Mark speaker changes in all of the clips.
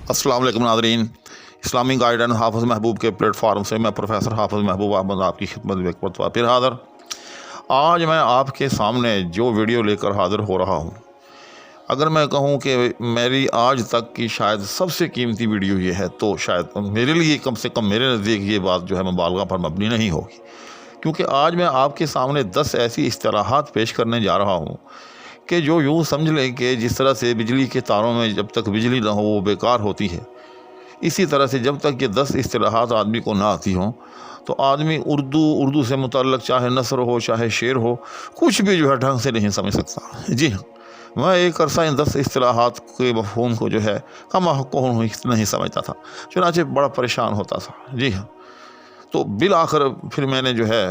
Speaker 1: अस्सलाम वालेकुम नाज़रीन, इस्लामी गाइडेंस हाफ़िज़ महबूब के प्लेटफार्म से मैं प्रोफेसर हाफ़िज़ महबूब अहमद आपकी खिदमत में एक मरतबा फिर हाज़िर। आज मैं आपके सामने जो वीडियो लेकर हाज़िर हो रहा हूँ, अगर मैं कहूँ कि मेरी आज तक की शायद सबसे कीमती वीडियो ये है, तो शायद मेरे लिए कम से कम मेरे नज़दीक ये बात जो है मुबालगा पर मबनी नहीं होगी, क्योंकि आज मैं आपके सामने 10 ऐसी इस्तिलाहात पेश करने जा रहा हूँ कि जो यूँ समझ लें कि जिस तरह से बिजली के तारों में जब तक बिजली ना हो वो बेकार होती है, इसी तरह से जब तक ये 10 इस्तिलाहात आदमी को ना आती हों तो आदमी उर्दू से मुतल्लक़ चाहे नसर हो चाहे शेर हो, कुछ भी जो है ढंग से नहीं समझ सकता। जी हाँ, मैं एक अरसा इन 10 इस्तिलाहात के मफ़हूम को जो है कम नहीं समझता था, चुनांचे बड़ा परेशान होता था। जी हाँ, तो बिल आखिर फिर मैंने जो है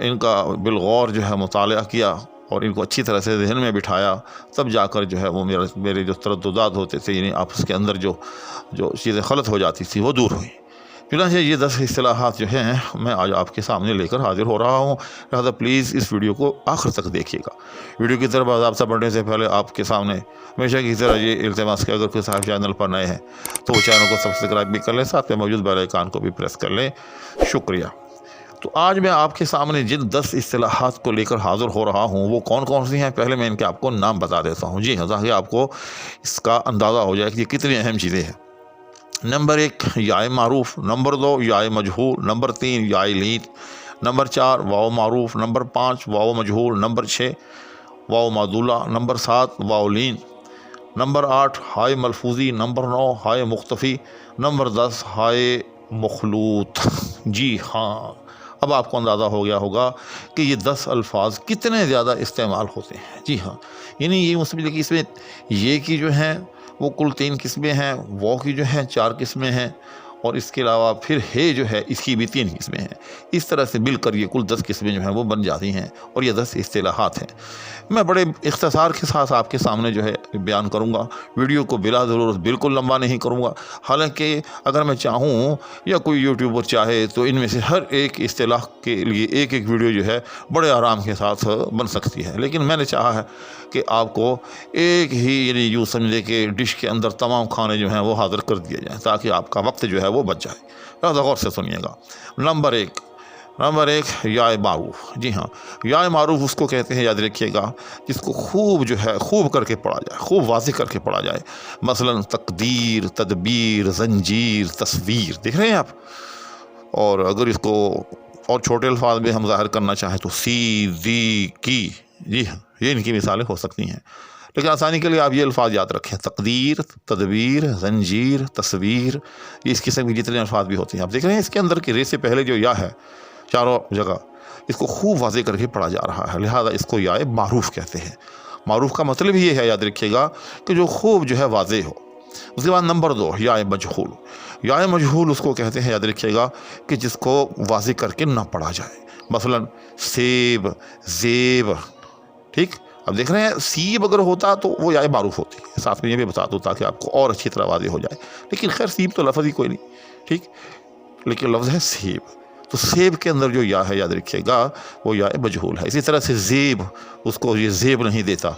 Speaker 1: इनका बिलगौर जो है मुताला किया और इनको अच्छी तरह से जहन में बिठाया, तब जाकर जो है वो मेरे जो तरद्दुदात होते थे, यानी आपस के अंदर जो चीज़ें गलत हो जाती थी वो दूर हुई। चुनांचे ये 10 इस्तिलाहात जो हैं मैं आज आपके सामने लेकर हाजिर हो रहा हूँ, लिहाजा प्लीज़ इस वीडियो को आखिर तक देखिएगा। वीडियो की तरफ बाज़ाब्ता बढ़ने से पहले आपके सामने हमेशा की तरह ये इल्तिमास कि अगर कोई साहब चैनल पर नए हैं तो वो चैनल को सब्सक्राइब भी कर लें, साथ में मौजूद बेल आइकन को भी प्रेस कर लें। शुक्रिया। तो आज मैं आपके सामने जिन 10 इस्तिलाहात को लेकर हाज़िर हो रहा हूँ वो कौन कौन सी हैं, पहले मैं इनके आपको नाम बता देता हूँ। जी हाँ, ताकि आपको इसका अंदाज़ा हो जाए कि ये कितनी अहम चीज़ें हैं। नंबर 1 याए मारूफ, नंबर 2 याए मजहूल, नंबर 3 याए लीन, नंबर 4 वाव मारूफ, नंबर 5 वाव मजहूल, नंबर 6 वाव मादूला, नंबर 7 वाव लीन, नंबर 8 हाय मलफूजी, नंबर 9 हाय मुख्तफ़ी, नंबर 10 हाय मखलूत। जी हाँ, अब आपको अंदाज़ा हो गया होगा कि ये 10 अल्फाज कितने ज़्यादा इस्तेमाल होते हैं। जी हाँ, यानी ये समझिए कि इसमें ये की जो हैं वो कुल 3 किस्में हैं, वो की जो हैं 4 किस्में हैं, और इसके अलावा फिर है जो है इसकी भी 3 किस्में हैं। इस तरह से मिलकर ये कुल 10 किस्में जो हैं वो बन जाती हैं और ये 10 इस्तिलाहात हैं। मैं बड़े इख्तिसार के साथ आपके सामने जो है बयान करूँगा, वीडियो को बिला ज़रूरत बिल्कुल लंबा नहीं करूँगा। हालांकि अगर मैं चाहूँ या कोई यूट्यूबर चाहे तो इनमें से हर एक इस्तिलाह के लिए एक एक वीडियो जो है बड़े आराम के साथ बन सकती है, लेकिन मैंने चाहा है कि आपको एक ही यानी यूँ समझे कि डिश के अंदर तमाम खाने जो हैं वो हाज़िर कर दिए जाएँ, ताकि आपका वक्त जो है वो बच जाए। ज़रा गौर से सुनिएगा। नंबर एक याए मारूफ। जी हाँ, याए मारूफ उसको कहते हैं, याद रखिएगा, जिसको खूब जो है खूब करके पढ़ा जाए, खूब वाज़ेह करके पढ़ा जाए। मसलन तकदीर, तदबीर, जंजीर, तस्वीर, देख रहे हैं आप। और अगर इसको और छोटे अल्फाज में हम ज़ाहिर करना चाहें तो सी, दी, की। जी हाँ, ये इनकी मिसालें हो सकती हैं, लेकिन आसानी के लिए आप ये अल्फाज याद रखें, तकदीर, तदबीर, जंजीर, तस्वीर। ये इस किस्म की जितने अल्फाज भी होते हैं, आप देख रहे हैं इसके अंदर की रे से पहले जो या है चारों जगह इसको खूब वाज़ेह करके पढ़ा जा रहा है, लिहाजा इसको याए मारूफ कहते हैं। मारूफ का मतलब ये है, याद रखिएगा, कि जो खूब जो है वाज़ेह हो। उसके बाद नंबर 2 याए मजहूल। याए मजहूल उसको कहते हैं, याद रखिएगा, कि जिसको वाज़ेह करके ना पढ़ा जाए। मसलन सेब, ज़ेब। ठीक, अब देख रहे हैं सीब अगर होता तो वो याए मारूफ होती है। साथ में ये भी बता दूँ ताकि आपको और अच्छी तरह वाज़ेह हो जाए, लेकिन खैर सीब तो लफ्ज़ ही कोई नहीं, ठीक, लेकिन लफ्ज़ है सेब। तो सेब के अंदर जो या है, याद रखिएगा, वो याए मजहूल है। इसी तरह से ज़ेब, उसको ये ज़ेब नहीं देता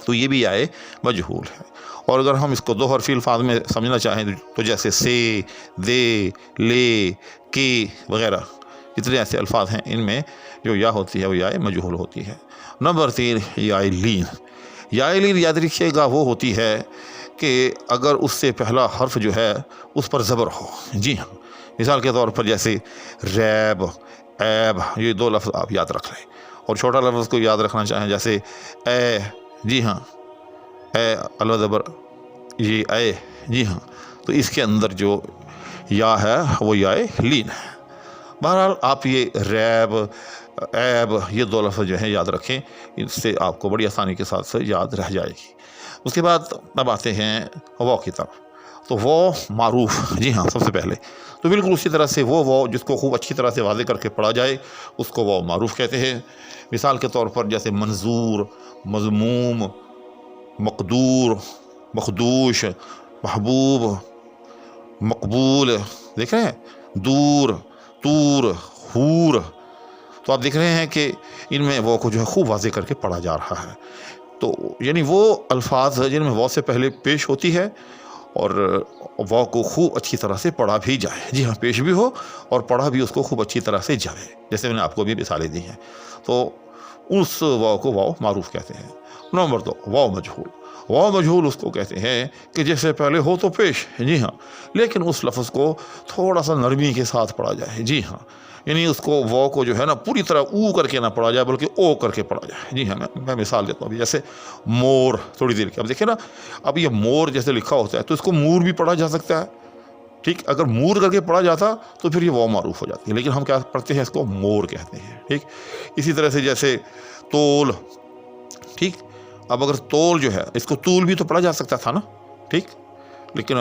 Speaker 1: तो ये भी याए मजहूल है। और अगर हम इसको 2 हरफ़ी अल्फाज में समझना चाहें तो जैसे से, दे, ले, के वगैरह जितने ऐसे अल्फाज हैं, इनमें जो या होती है वो याए मजहूल होती है। नंबर 3 याए लीन। याए लीन, याद रखिएगा, वो होती है कि अगर उससे पहला हर्फ जो है उस पर ज़बर हो। जी हाँ, मिसाल के तौर पर जैसे रैब, ऐब, ये 2 लफ्ज़ आप याद रख लें। और छोटा लफ्ज़ को याद रखना चाहें जैसे ए। जी हाँ, ए अल ज़बर, ये ए। जी हाँ, तो इसके अंदर जो या है वो याए लीन है। बहरहाल आप ये रैब, ऐब, ये 2 लफ्ज़ जो हैं याद रखें, इससे आपको बड़ी आसानी के साथ से याद रह जाएगी। उसके बाद अब आते हैं वो की तरफ। तो वो मारूफ, जी हाँ, सबसे पहले तो बिल्कुल उसी तरह से वो जिसको खूब अच्छी तरह से वाज़ेह करके पढ़ा जाए उसको वो मारूफ कहते हैं। मिसाल के तौर पर जैसे मंजूर, मज़मूम, मक़दूर, मखदूश, महबूब, मकबूल, देख रहे हैं, दूर, तूर, हूर। तो आप देख रहे हैं कि इनमें वो को जो है खूब वाज़ेह करके पढ़ा जा रहा है। तो यानी वो अल्फाज जिनमें वो से पहले पेश होती है और वाव को खूब अच्छी तरह से पढ़ा भी जाए। जी हाँ, पेश भी हो और पढ़ा भी उसको खूब अच्छी तरह से जाए, जैसे मैंने आपको भी मिसालें दी हैं। तो उस वाव को वाव मारूफ कहते हैं। नंबर 2, वाव मजहूल। वाव मजहूल उसको कहते हैं कि जैसे पहले हो तो पेश, जी हाँ, लेकिन उस लफ्ज़ को थोड़ा सा नरमी के साथ पढ़ा जाए। जी हाँ, यानी उसको वाव को जो है ना पूरी तरह ऊ करके ना पढ़ा जाए, बल्कि ओ करके पढ़ा जाए। जी हाँ, मैं मिसाल देता हूँ अभी, जैसे मोर, थोड़ी देर के अब देखिए ना, अब ये मोर जैसे लिखा होता है तो इसको मूर भी पढ़ा जा सकता है। ठीक, अगर मूर करके पढ़ा जाता तो फिर ये वाव मारूफ हो जाती है, लेकिन हम क्या पढ़ते हैं, इसको मोर कहते हैं। ठीक, इसी तरह से जैसे तोल। ठीक, अब अगर तोल जो है, इसको तूल भी तो पढ़ा जा सकता था ना। ठीक, लेकिन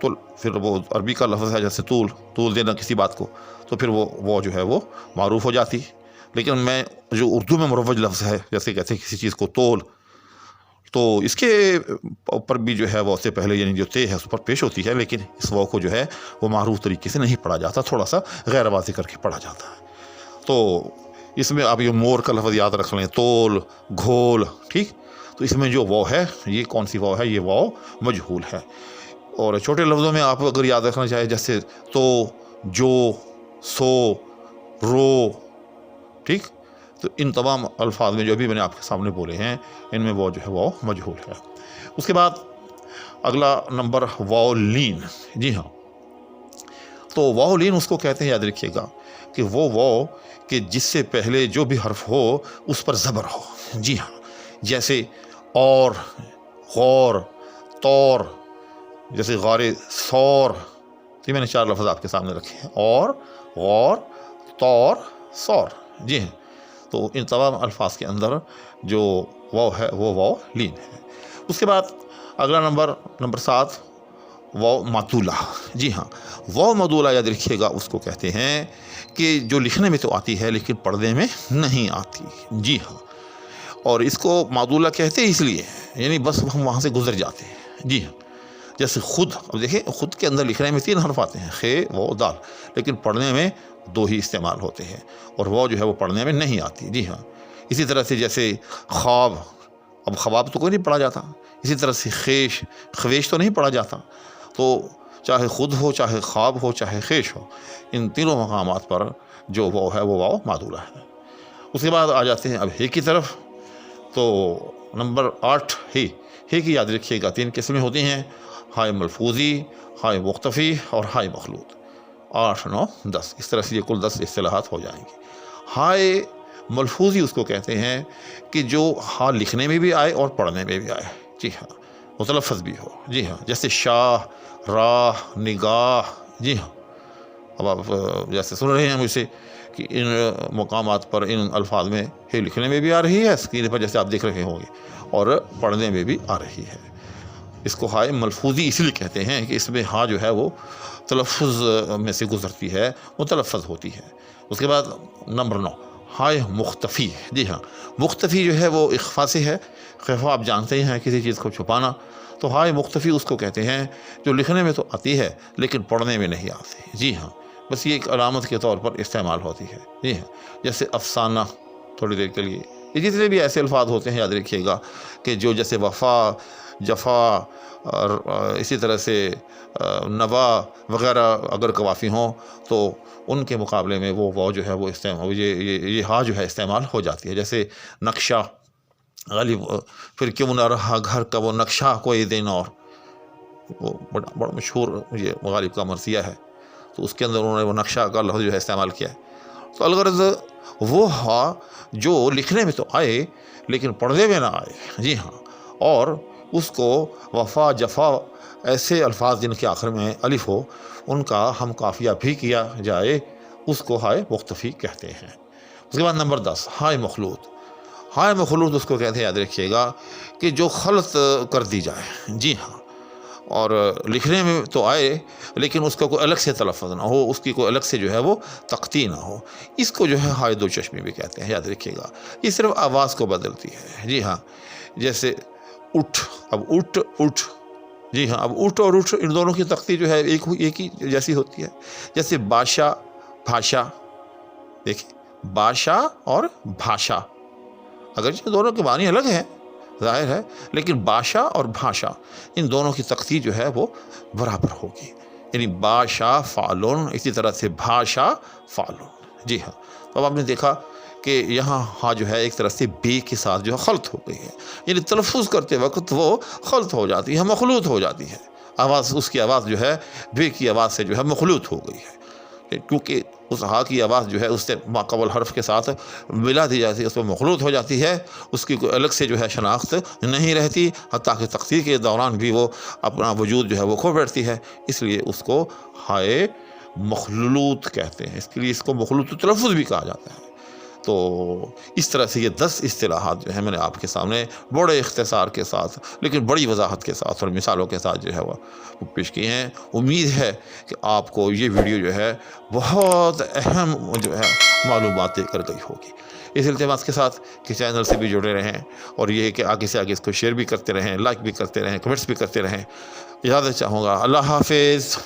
Speaker 1: तो फिर वो अरबी का लफ्ज़ है, जैसे तूल देना किसी बात को, तो फिर वो जो है वो मारूफ हो जाती। लेकिन मैं जो उर्दू में मुरव्वज लफ्ज़ है, जैसे कहते हैं किसी चीज़ को तोल, तो इसके ऊपर भी जो है वो उससे पहले यानी जो ते है उस पर पेश होती है, लेकिन इस वाव को जो है वो मारूफ तरीके से नहीं पढ़ा जाता, थोड़ा सा गैर वाज़े करके पढ़ा जाता है। तो इसमें आप ये मोर का लफ्ज़ याद रख लें, तोल, घोल। ठीक, तो इसमें जो वाव है, ये कौन सी वाव है, ये वाव मजहूल है। और छोटे लफ्ज़ों में आप अगर याद रखना चाहें, जैसे तो, जो, सो, रो। ठीक, तो इन तमाम अल्फाज में जो भी मैंने आपके सामने बोले हैं, इनमें वो जो है वो मजहूल है। उसके बाद अगला नंबर वाव लीन। जी हाँ, तो वाव लीन उसको कहते हैं, याद रखिएगा, कि वो वाव कि जिससे पहले जो भी हर्फ हो उस पर ज़बर हो। जी हाँ, जैसे और, गौर, तौर, जैसे गारे सौर। तो मैंने 4 लफ्ज़ आपके सामने रखे हैं, और, गौर, तौर, सौर। जी हाँ, तो इन तमाम अल्फाज के अंदर जो वाव है वो वाव लीन है। उसके बाद अगला नंबर 7, वाव मदूला। जी हाँ, वाव मदूला याद रखिएगा, उसको कहते हैं कि जो लिखने में तो आती है लेकिन पढ़ने में नहीं आती। जी हाँ, और इसको मदूला कहते हैं इसलिए, यानी बस हम वहाँ से गुजर जाते हैं। जी हाँ, जैसे खुद, अब देखिए खुद के अंदर लिखने में 3 हर्फ आते हैं, खे, वो, दाल, लेकिन पढ़ने में 2 ही इस्तेमाल होते हैं, और वो जो है वो पढ़ने में नहीं आती। जी हाँ, इसी तरह से जैसे ख्वाब, अब ख्वाब तो कोई नहीं पढ़ा जाता। इसी तरह से खेश, ख्वेश तो नहीं पढ़ा जाता। तो चाहे खुद हो, चाहे ख्वाब हो, चाहे खेश हो, इन तीनों मकामात पर जो वाव है वो वाव मादूला है। उसके बाद आ जाते हैं अब हे की तरफ। तो नंबर 8 हे की याद रखिएगा 3 किस्में होती हैं, हाय मलफूजी, हाय मुख्तफ़ी और हाय मखलूत। 8, 9, 10, इस तरह से ये कुल 10 इस्तिलाहात हो जाएंगी। हाय मलफूजी उसको कहते हैं कि जो हाँ लिखने में भी आए और पढ़ने में भी आए। जी हाँ, मुतलफ़्फ़ज़ भी हो। जी हाँ, जैसे शाह, राह, निगाह। जी हाँ, अब आप जैसे सुन रहे हैं मुझसे कि इन मकामात पर, इन अल्फाज में हे लिखने में भी आ रही है स्क्रीन पर, जैसे आप देख रहे होंगे, और पढ़ने में भी आ रही है। इसको हाय मलफूजी इसलिए कहते हैं कि इसमें हाँ जो है वो तलफ़्फ़ुज़ में से गुज़रती है, मुतलफ़्फ़ज़ होती है। उसके बाद नंबर 9, हाय मुख्तफ़ी। जी हाँ, मुख्तफ़ी जो है वो इख्फ़ा से है। ख़फ़ा आप जानते ही हैं, किसी चीज़ को छुपाना। तो हाय मुख्तफ़ी उसको कहते हैं जो लिखने में तो आती है लेकिन पढ़ने में नहीं आती। जी हाँ, बस ये एक अलामत के तौर पर इस्तेमाल होती है। जी हाँ, जैसे अफ़साना, थोड़ी देर के लिए। ये जितने भी ऐसे अल्फाज होते हैं याद रखिएगा कि जो जैसे वफ़ा, जफ़ा और इसी तरह से नवा वग़ैरह अगर कवाफ़ी हों तो उनके मुकाबले में वो वाव जो है वो इस्तेमाल, ये हाँ जो है इस्तेमाल हो जाती है। जैसे नक्शा, गालिब फिर क्यों न रहा घर का वो नक्शा कोई दिन और, वो बड़ा मशहूर ये गालिब का मरसिया है, तो उसके अंदर उन्होंने वो नक्शा का लफ्ज़ जो है इस्तेमाल किया है। तो अलगर्ज़ वो हाँ जो लिखने में तो आए लेकिन पढ़ने में ना आए। जी हाँ, और उसको वफ़ा, जफ़ा ऐसे अल्फाज जिनके आखिर में अलिफ हो, उनका हम काफ़िया भी किया जाए, उसको हाय मुख्तफ़ी कहते हैं। उसके बाद नंबर 10, हाय मखलूत। हाय मखलूत उसको कहते हैं, याद रखिएगा, कि जो खलत कर दी जाए। जी हाँ, और लिखने में तो आए लेकिन उसका कोई अलग से तलफ़्फ़ुज़ ना हो, उसकी कोई अलग से जो है वो तख्ती ना हो, इसको जो है हाय दो चश्मे भी कहते हैं। याद रखिएगा, ये सिर्फ आवाज़ को बदलती है। जी हाँ, जैसे उठ, अब उठ। जी हाँ, अब उठ और उठ इन दोनों की तख्ती जो है एक ही जैसी होती है। जैसे बादशाह, भाषा। देखिए, बादशाह और भाषा, अगर ये दोनों के मानी अलग हैं ظاہر ہے، لیکن باشا اور بھاشا ان دونوں کی تقدیر جو ہے وہ برابر ہوگی، یعنی باشا فعلن، اسی طرح سے بھاشا فعلن۔ جی ہاں، تو اب آپ نے دیکھا کہ یہاں ہاں جو ہے ایک طرح سے بے کے ساتھ جو ہے خلط ہو گئی ہے، یعنی تلفظ کرتے وقت وہ خلط ہو جاتی ہے، مخلوط ہو جاتی ہے، آواز، اس کی آواز جو ہے بے کی آواز سے جو ہے مخلوط ہو گئی ہے، کیونکہ اس ہا کی آواز جو ہے اس سے ماقبل حرف کے ساتھ ملا دی جاتی ہے، اس میں مخلوط ہو جاتی ہے، اس کی کوئی الگ سے جو ہے شناخت نہیں رہتی، حتیٰ کہ تقصیر کے دوران بھی وہ اپنا وجود جو ہے وہ کھو بیٹھتی ہے، اس لیے اس کو ہائے مخلوط کہتے ہیں، اس کے لیے اس کو مخلوط تلفظ بھی کہا جاتا ہے۔ تو اس طرح سے یہ 10 اصطلاحات جو ہیں میں نے آپ کے سامنے بڑے اختصار کے ساتھ لیکن بڑی وضاحت کے ساتھ اور مثالوں کے ساتھ جو ہے وہ پیش کی ہیں۔ امید ہے کہ آپ کو یہ ویڈیو جو ہے بہت اہم جو ہے معلومات دے کر گئی ہوگی۔ اس التماس کے ساتھ کہ چینل سے بھی جڑے رہیں، اور یہ ہے کہ آگے سے آگے اس کو شیئر بھی کرتے رہیں، لائک بھی کرتے رہیں، کمنٹس بھی کرتے رہیں۔ اجازت چاہوں گا، اللہ حافظ۔